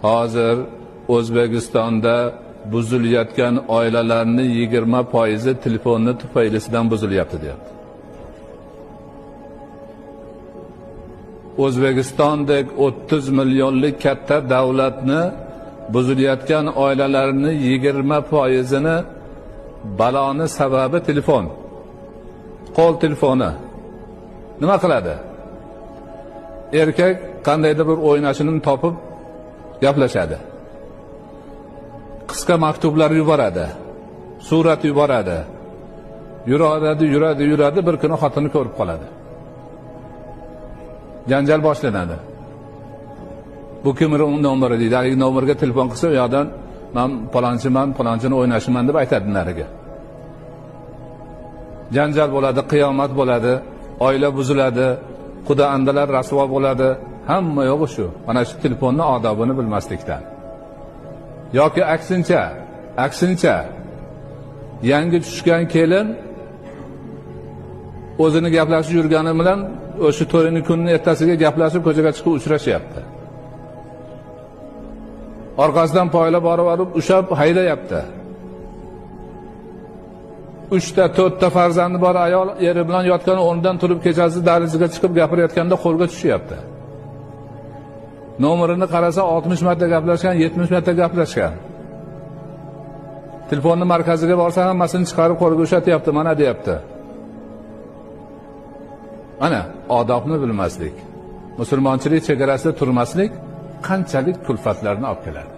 hozir O'zbekistonda buzilayotgan oilalarning 20% telefonni tufaylisidan buzilyapti deyapti. O'zbekistondek 30 millionlik katta davlatni buzilayotgan oilalarning 20%ni baloni sababi telefon. Qo'l telefoni. Nima qiladi? Erkak qandaydir bir o'ynashini topib gaplashadi. Qisqa maktublar yuboradi. Surat yuboradi. Yuradi, bir kuni xotini ko'rib qoladi. Janjal boshlanadi. Bu kimning nomeri deydi. Haligi nomerga telefon qilsa, u yoqdan men palonchini o'ynashiman deb aytadi nariga. Janjal bo'ladi, qiyomat bo'ladi, oila buziladi, xudo andalar rasvo bo'ladi. Hamma yo'g'i shu. Mana shu telefonning odobini bilmaslikdan. Yoki aksincha yangi tushgan kelin o'zini gaplashib yurgani bilan o'sha to'yning kunini ertasiga gaplashib ko'chaga chiqib uchrashyapti. Orqasidan poylab borib ushab haydayapti. 3-4 ta farzandi bor ayol eri bilan yotgan o'rnidan turib kechasi dahliziga chiqib gapirayotganda qo'lga tushyapti. Nomerini qarasa 60 marta gaplashgan, 70 marta gaplashgan. Telefonni markaziga borsa hammasini chiqarib qo'lga ushatyapti, mana deyapti. Mana odobni bilmaslik, musulmonchilik chegarasida turmaslik qanchalik kulfatlarni olib keladi.